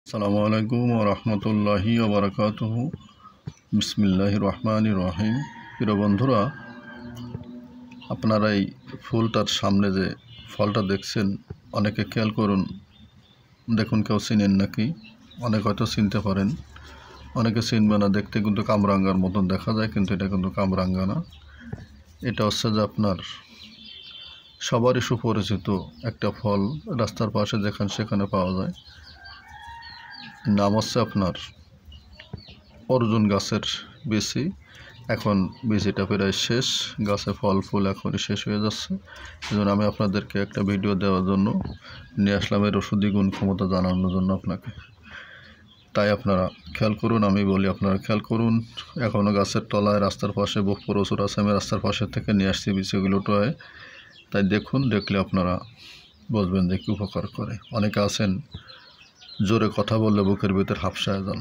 আসসালামু আলাইকুম ওয়া রাহমাতুল্লাহি ওয়া বারাকাতুহু। বিসমিল্লাহির রহমানির রহিম। প্রিয় বন্ধুরা, আপনারা এই ফুলটার সামনে যে ফলটা দেখছেন, অনেকে খেয়াল করুন, দেখুন কেউ চিনেন নাকি। অনেকে হয়তো চিনতে পারেন, অনেকে চিনবে না। দেখতে কিন্তু কামরাঙ্গার মতন দেখা যায়, কিন্তু এটা কিন্তু কামরাঙ্গা না। এটা হচ্ছে যে আপনার সবারই সুপরিচিত একটা ফল, রাস্তার পাশে যেখানে সেখানে পাওয়া যায়। নাম হচ্ছে আপনার অর্জুন গাছের বিচি। এখন বিচিটা প্রায় শেষ, গাছে ফল ফুল এখনই শেষ হয়ে যাচ্ছে। এই জন্য আমি আপনাদেরকে একটা ভিডিও দেওয়ার জন্য নিয়ে আসলাম, এর ওষুধি গুণ ক্ষমতা জানানোর জন্য আপনাকে। তাই আপনারা খেয়াল করুন, আমি বলি আপনারা খেয়াল করুন। এখনও গাছের তলায় রাস্তার পাশে প্রচুর আছে, আমি রাস্তার পাশে থেকে নিয়ে আসছি বিচিগুলো টোয়ে। তাই দেখুন, দেখলে আপনারা বুঝবেন যে কী উপকার করে। অনেকে আছেন জোরে কথা বললে বুকের ভিতর হাঁপসায় যান,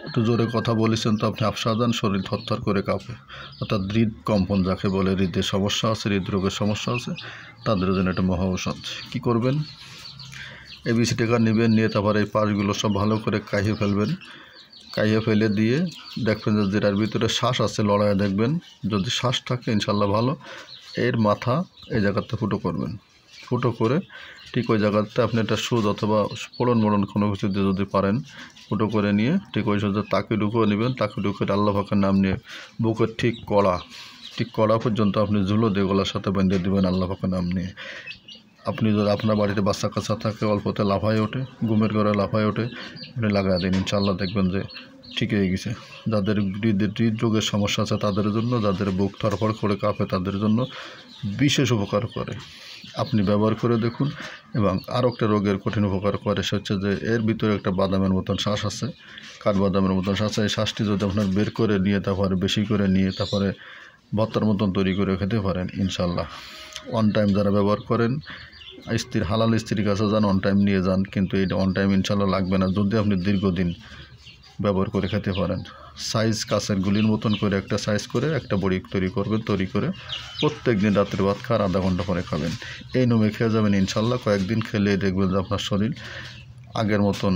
একটু জোরে কথা বলেছেন তো আপনি হাঁপসা যান, শরীর থরথর করে কাঁপে, অর্থাৎ হৃদকম্পন যাকে বলে, হৃদের সমস্যা আছে, হৃদরোগের সমস্যা আছে, তাদের জন্য এটা মহা ঔষধ। কী করবেন, এই বিচিটাকা নেবেন, নিয়ে তারপর এই পাশগুলো সব ভালো করে কাহিয়ে ফেলবেন। কাহিয়ে ফেলে দিয়ে দেখবেন যে যেটার ভিতরে শ্বাস আছে লড়াইয়ে দেখবেন, যদি শ্বাস থাকে ইনশাল্লাহ ভালো। এর মাথা এই জায়গাতে ফুটো করবেন, ফুটো করে ঠিক ওই জায়গাতে আপনি একটা সুদ অথবা ফোড়ন মোড়ন কোনো কিছু দিয়ে যদি পারেন ফুটো করে নিয়ে ঠিক ওই সুদের তাকে ঢুকিয়ে নেবেন। তাকে ঢুকিয়ে আল্লাহ পাকের নাম নিয়ে বুকের ঠিক কড়া পর্যন্ত আপনি ঝুলো দিয়ে গলার সাথে বেঁধে দেবেন আল্লাহ পাকের নাম নিয়ে। আপনি যদি আপনার বাড়িতে বাচ্চা কাচ্চা থাকে, অল্পতে লাফায় ওঠে, ঘুমের ঘরে লাফায় ওঠে, আপনি লাগাই দিন, ইনশাল্লাহ দেখবেন যে ঠিক হয়ে গেছে। যাদের হৃদরোগের সমস্যা আছে তাদের জন্য, যাদের বুক ধরফর করে কাঁপে তাদের জন্য বিশেষ উপকার করে। আপনি ব্যবহার করে দেখুন। এবং আরও একটা রোগের কঠিন উপকার করে, সে হচ্ছে যে এর ভিতরে একটা বাদামের মতন শ্বাস আছে, কাঠবাদামের মতন শ্বাস। এই শ্বাসটি যদি আপনার বের করে নিয়ে তারপরে বেশি করে নিয়ে তারপরে ভর্তার মতন তৈরি করে খেতে পারেন, ইনশাল্লাহ অন টাইম যারা ব্যবহার করেন, হালাল স্ত্রীর কাছে যান, অন টাইম নিয়ে যান। কিন্তু এটা অন টাইম ইনশাল্লাহ লাগবে না যদি আপনি দীর্ঘদিন ব্যবহার করে খেতে পারেন। সাইজ কাছের গুলির মতন করে একটা সাইজ করে একটা বড়ি তৈরি করবেন, তৈরি করে প্রত্যেক দিন রাত্রে ভাত খাওয়ার আধা ঘন্টা পরে খাবেন। এই নিয়মে খেয়ে যাবেন, ইনশাল্লাহ কয়েকদিন খেলে দেখবেন যে আপনার শরীর আগের মতন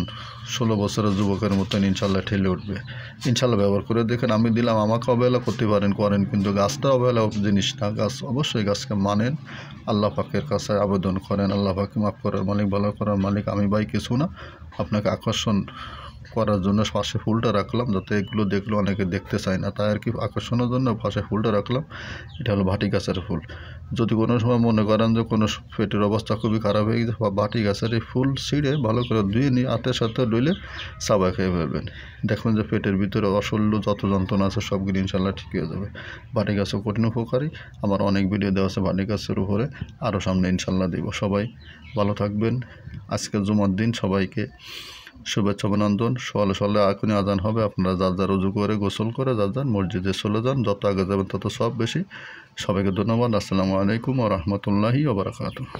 16 বছরের যুবকের মতন ইনশাল্লাহ ঠেলে উঠবে। ইনশাল্লাহ ব্যবহার করে দেখেন। আমি দিলাম, আমাকে অবহেলা করতে করেন, কিন্তু গাছটা অবহেলা জিনিস না। গাছ অবশ্যই গাছকে মানেন, আল্লাহ পাকের কাছে আবেদন করেন, আল্লাহ পাকে মাফ করার মালিক, ভালো করার মালিক। আমি ভাই কিছু না, আপনাকে আকর্ষণ করার জন্য পাশে ফুলটা রাখলাম, যাতে এগুলো দেখলে অনেকে দেখতে চায় না, তাই আর কি আকর্ষণের জন্য পাশে ফুলটা রাখলাম। এটা হলো ভাটি গাছের ফুল। যদি কোনো সময় মনে করেন যে কোনো পেটের অবস্থা খুবই খারাপ হয়ে গেছে, বা ভাটি গাছের এই ফুল ছিঁড়ে ভালো করে ধুয়ে নিয়ে হাতের সাথে ডইলে চাবাই খেয়ে ফেলবেন। দেখবেন যে পেটের ভিতরে অশল্য যত যন্ত্রণা আছে সবগুলো ইনশাল্লাহ ঠিক হয়ে যাবে। ভাটি গাছও কঠিন উপকারী, আমার অনেক ভিডিও দেওয়া আছে ভাটি গাছের উপরে, আরও সামনে ইনশাল্লাহ দিব। সবাই ভালো থাকবেন। আজকে জুমার দিন, সবাইকে শুভেচ্ছা অভিনন্দন। সকালে এখনই আজান হবে, আপনারা যার যার উজু করে গোসল করে যার যান মসজিদে চলে যান, যত আগে যাবেন তত সব বেশি। সবাইকে ধন্যবাদ। আসসালামু আলাইকুম ওয়া রাহমাতুল্লাহি ওয়া বারাকাতুহু।